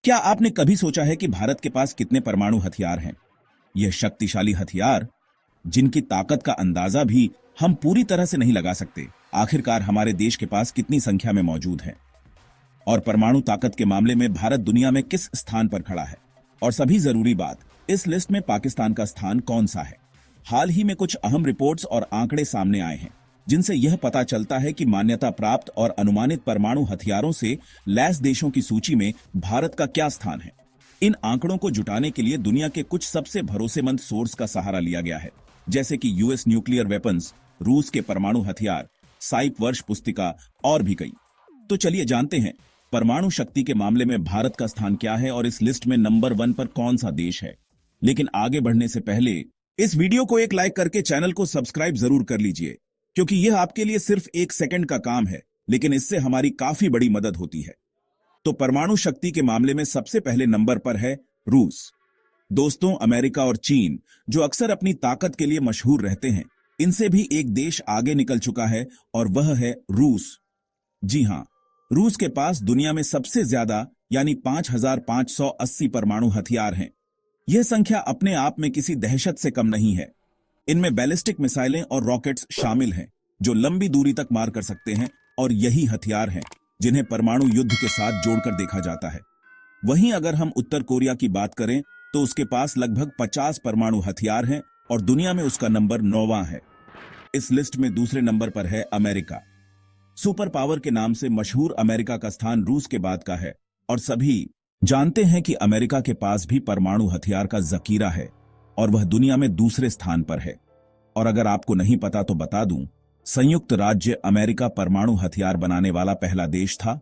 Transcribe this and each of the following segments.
क्या आपने कभी सोचा है कि भारत के पास कितने परमाणु हथियार हैं? यह शक्तिशाली हथियार जिनकी ताकत का अंदाजा भी हम पूरी तरह से नहीं लगा सकते। आखिरकार हमारे देश के पास कितनी संख्या में मौजूद है और परमाणु ताकत के मामले में भारत दुनिया में किस स्थान पर खड़ा है? और सभी जरूरी बात, इस लिस्ट में पाकिस्तान का स्थान कौन सा है? हाल ही में कुछ अहम रिपोर्ट्स और आंकड़े सामने आए हैं जिनसे यह पता चलता है कि मान्यता प्राप्त और अनुमानित परमाणु हथियारों से लैस देशों की सूची में भारत का क्या स्थान है। इन आंकड़ों को जुटाने के लिए दुनिया के कुछ सबसे भरोसेमंद सोर्स का सहारा लिया गया है, जैसे कि यूएस न्यूक्लियर वेपन्स, रूस के परमाणु हथियार, साइप वर्ष पुस्तिका और भी कई। तो चलिए जानते हैं परमाणु शक्ति के मामले में भारत का स्थान क्या है और इस लिस्ट में नंबर 1 पर कौन सा देश है। लेकिन आगे बढ़ने से पहले इस वीडियो को एक लाइक करके चैनल को सब्सक्राइब जरूर कर लीजिए, क्योंकि यह आपके लिए सिर्फ 1 सेकंड का काम है, लेकिन इससे हमारी काफी बड़ी मदद होती है। तो परमाणु शक्ति के मामले में सबसे पहले नंबर पर है रूस। दोस्तों, अमेरिका और चीन, जो अक्सर अपनी ताकत के लिए मशहूर रहते हैं, इनसे भी एक देश आगे निकल चुका है और वह है रूस। जी हां, रूस के पास दुनिया में सबसे ज्यादा यानी 5,580 परमाणु हथियार हैं। यह संख्या अपने आप में किसी दहशत से कम नहीं है। इनमें बैलिस्टिक मिसाइलें और रॉकेट्स शामिल हैं जो लंबी दूरी तक मार कर सकते हैं, और यही हथियार हैं जिन्हें परमाणु युद्ध के साथ जोड़कर देखा जाता है। वहीं अगर हम उत्तर कोरिया की बात करें तो उसके पास लगभग 50 परमाणु हथियार हैं और दुनिया में उसका नंबर 9वां है। इस लिस्ट में दूसरे नंबर पर है अमेरिका। सुपर पावर के नाम से मशहूर अमेरिका का स्थान रूस के बाद का है, और सभी जानते हैं कि अमेरिका के पास भी परमाणु हथियार का जखीरा है और वह दुनिया में दूसरे स्थान पर है। और अगर आपको नहीं पता तो बता दूं, संयुक्त राज्य अमेरिका परमाणु हथियार बनाने वाला पहला देश था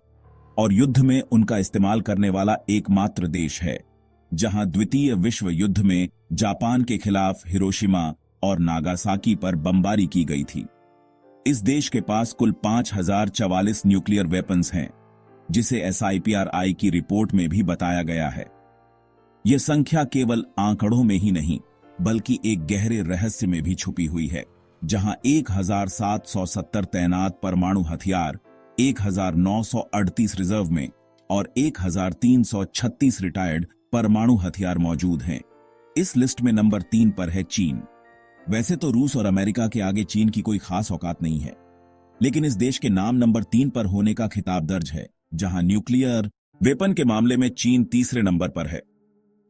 और युद्ध में उनका इस्तेमाल करने वाला एकमात्र देश है। जहां द्वितीय विश्व युद्ध में जापान के खिलाफ हिरोशिमा और नागासाकी पर बमबारी की गई थी। इस देश के पास कुल 5,044 न्यूक्लियर वेपन्स हैं, जिसे SIPRI की रिपोर्ट में भी बताया गया है। यह संख्या केवल आंकड़ों में ही नहीं बल्कि एक गहरे रहस्य में भी छुपी हुई है, जहां 1,770 तैनात परमाणु हथियार, 1,938 रिजर्व में और 1,336 रिटायर्ड परमाणु हथियार मौजूद हैं। इस लिस्ट में नंबर 3 पर है चीन। वैसे तो रूस और अमेरिका के आगे चीन की कोई खास औकात नहीं है, लेकिन इस देश के नाम नंबर 3 पर होने का खिताब दर्ज है, जहां न्यूक्लियर वेपन के मामले में चीन तीसरे नंबर पर है।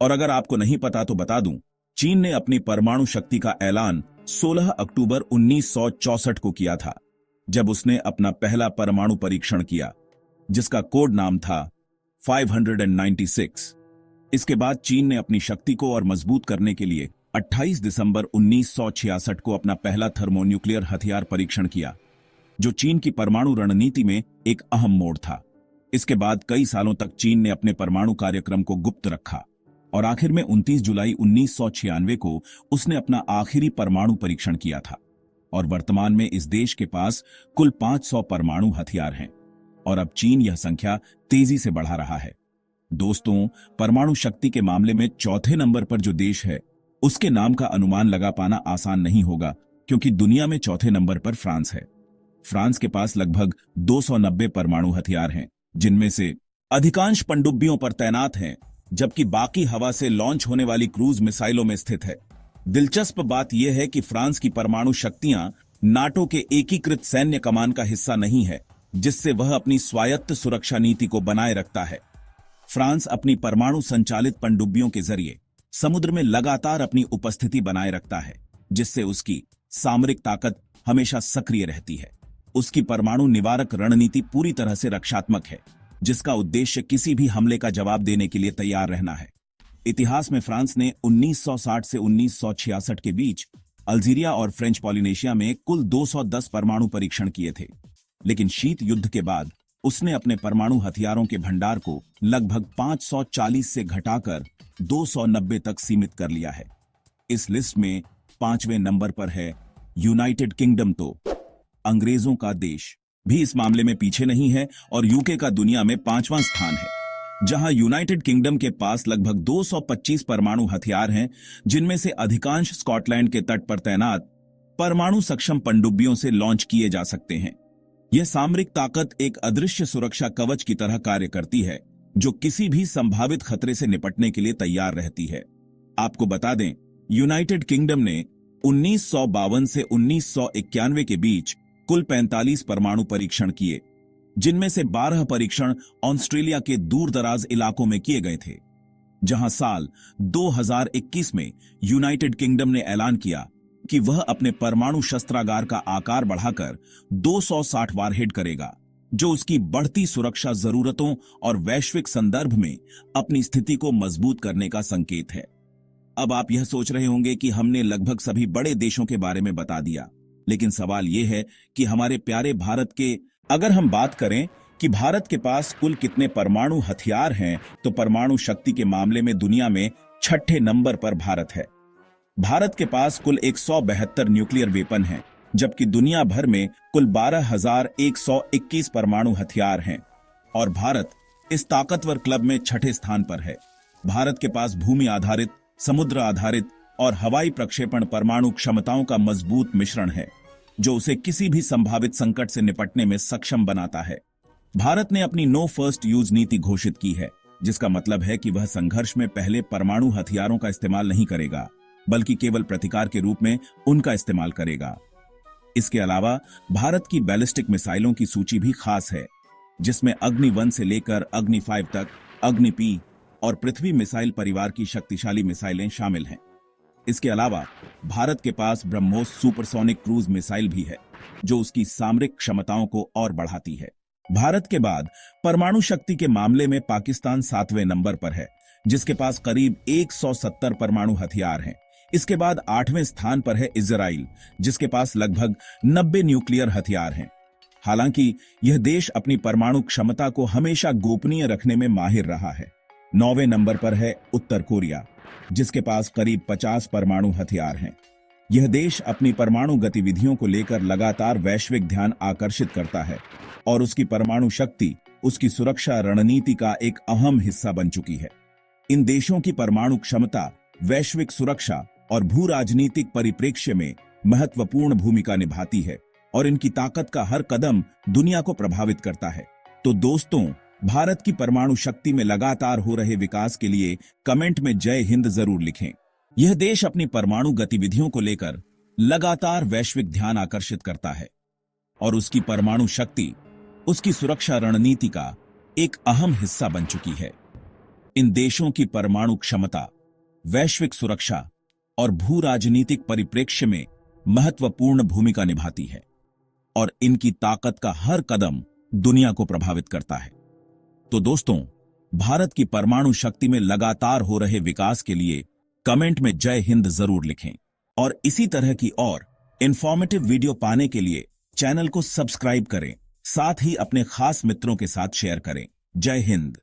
और अगर आपको नहीं पता तो बता दूं, चीन ने अपनी परमाणु शक्ति का ऐलान 16 अक्टूबर 1964 को किया था, जब उसने अपना पहला परमाणु परीक्षण किया, जिसका कोड नाम था 596। इसके बाद चीन ने अपनी शक्ति को और मजबूत करने के लिए 28 दिसंबर 1966 को अपना पहला थर्मोन्यूक्लियर हथियार परीक्षण किया, जो चीन की परमाणु रणनीति में एक अहम मोड़ था। इसके बाद कई सालों तक चीन ने अपने परमाणु कार्यक्रम को गुप्त रखा और आखिर में 29 जुलाई 1996 को उसने अपना आखिरी परमाणु परीक्षण किया था। और वर्तमान में इस देश के पास कुल 500 परमाणु हथियार हैं और अब चीन यह संख्या तेजी से बढ़ा रहा है। दोस्तों, परमाणु शक्ति के मामले में चौथे नंबर पर जो देश है, उसके नाम का अनुमान लगा पाना आसान नहीं होगा, क्योंकि दुनिया में चौथे नंबर पर फ्रांस है। फ्रांस के पास लगभग 290 परमाणु हथियार हैं, जिनमें से अधिकांश पनडुब्बियों पर तैनात हैं, जबकि बाकी हवा से लॉन्च होने वाली क्रूज मिसाइलों में स्थित है। दिलचस्प बात यह है कि फ्रांस की परमाणु शक्तियां नाटो के एकीकृत सैन्य कमान का हिस्सा नहीं है, जिससे वह अपनी स्वायत्त सुरक्षा नीति को बनाए रखता है। फ्रांस अपनी परमाणु संचालित पनडुब्बियों के जरिए समुद्र में लगातार अपनी उपस्थिति बनाए रखता है, जिससे उसकी सामरिक ताकत हमेशा सक्रिय रहती है। उसकी परमाणु निवारक रणनीति पूरी तरह से रक्षात्मक है, जिसका उद्देश्य किसी भी हमले का जवाब देने के लिए तैयार रहना है। इतिहास में फ्रांस ने 1960 से 1966 के बीच अल्जीरिया और फ्रेंच पॉलिनेशिया में कुल 210 परमाणु परीक्षण किए थे, लेकिन शीत युद्ध के बाद उसने अपने परमाणु हथियारों के भंडार को लगभग 540 से घटाकर 290 तक सीमित कर लिया है। इस लिस्ट में 5वें नंबर पर है यूनाइटेड किंगडम। तो अंग्रेजों का देश भी इस मामले में पीछे नहीं है और यूके का दुनिया में 5वां स्थान है, जहां यूनाइटेड किंगडम के पास लगभग 225 परमाणु हथियार हैं, जिनमें से अधिकांश स्कॉटलैंड के तट पर तैनात परमाणु सक्षम पनडुब्बियों से लॉन्च किए जा सकते हैं। यह सामरिक ताकत एक अदृश्य सुरक्षा कवच की तरह कार्य करती है, जो किसी भी संभावित खतरे से निपटने के लिए तैयार रहती है। आपको बता दें, यूनाइटेड किंगडम ने 1952 से 1991 के बीच कुल 45 परमाणु परीक्षण किए, जिनमें से 12 परीक्षण ऑस्ट्रेलिया के दूर दराज इलाकों में किए गए थे, जहां साल 2021 में यूनाइटेड किंगडम ने ऐलान किया कि वह अपने परमाणु शस्त्रागार का आकार बढ़ाकर 260 वारहेड करेगा, जो उसकी बढ़ती सुरक्षा जरूरतों और वैश्विक संदर्भ में अपनी स्थिति को मजबूत करने का संकेत है। अब आप यह सोच रहे होंगे कि हमने लगभग सभी बड़े देशों के बारे में बता दिया, लेकिन सवाल यह है कि हमारे प्यारे भारत के, अगर हम बात करें कि भारत के पास कुल कितने परमाणु हथियार हैं, तो परमाणु शक्ति के मामले में दुनिया में 6ठे नंबर पर भारत है। भारत के पास कुल 172 न्यूक्लियर वेपन हैं, जबकि दुनिया भर में कुल 12,121 परमाणु हथियार हैं और भारत इस ताकतवर क्लब में 6ठे स्थान पर है। भारत के पास भूमि आधारित, समुद्र आधारित और हवाई प्रक्षेपण परमाणु क्षमताओं का मजबूत मिश्रण है, जो उसे किसी भी संभावित संकट से निपटने में सक्षम बनाता है। भारत ने अपनी नो फर्स्ट यूज नीति घोषित की है, जिसका मतलब है कि वह संघर्ष में पहले परमाणु हथियारों का इस्तेमाल नहीं करेगा, बल्कि केवल प्रतिकार के रूप में उनका इस्तेमाल करेगा। इसके अलावा भारत की बैलिस्टिक मिसाइलों की सूची भी खास है, जिसमें अग्नि 1 से लेकर अग्नि 5 तक, अग्नि P और पृथ्वी मिसाइल परिवार की शक्तिशाली मिसाइलें शामिल हैं। इसके अलावा भारत के पास ब्रह्मोस सुपरसोनिक क्रूज मिसाइल भी है, जो उसकी सामरिक क्षमताओं को और बढ़ाती है। भारत के बाद परमाणु शक्ति के मामले में पाकिस्तान 7वें नंबर पर है, जिसके पास करीब 170 परमाणु हथियार हैं। इसके बाद 8वें स्थान पर है इजराइल, जिसके पास लगभग 90 न्यूक्लियर हथियार हैं। हालांकि यह देश अपनी परमाणु क्षमता को हमेशा गोपनीय रखने में माहिर रहा है। 9वें नंबर पर है उत्तर कोरिया, जिसके पास करीब 50 परमाणु हथियार हैं। यह देश अपनी परमाणु गतिविधियों को लेकर लगातार वैश्विक ध्यान आकर्षित करता है और उसकी परमाणु शक्ति उसकी सुरक्षा रणनीति का एक अहम हिस्सा बन चुकी है। इन देशों की परमाणु क्षमता वैश्विक सुरक्षा और भू राजनीतिक परिप्रेक्ष्य में महत्वपूर्ण भूमिका निभाती है और इनकी ताकत का हर कदम दुनिया को प्रभावित करता है। तो दोस्तों, भारत की परमाणु शक्ति में लगातार हो रहे विकास के लिए कमेंट में जय हिंद जरूर लिखें। यह देश अपनी परमाणु गतिविधियों को लेकर लगातार वैश्विक ध्यान आकर्षित करता है और उसकी परमाणु शक्ति उसकी सुरक्षा रणनीति का एक अहम हिस्सा बन चुकी है। इन देशों की परमाणु क्षमता वैश्विक सुरक्षा और भू राजनीतिक परिप्रेक्ष्य में महत्वपूर्ण भूमिका निभाती है और इनकी ताकत का हर कदम दुनिया को प्रभावित करता है। तो दोस्तों, भारत की परमाणु शक्ति में लगातार हो रहे विकास के लिए कमेंट में जय हिंद जरूर लिखें और इसी तरह की और इंफॉर्मेटिव वीडियो पाने के लिए चैनल को सब्सक्राइब करें, साथ ही अपने खास मित्रों के साथ शेयर करें। जय हिंद।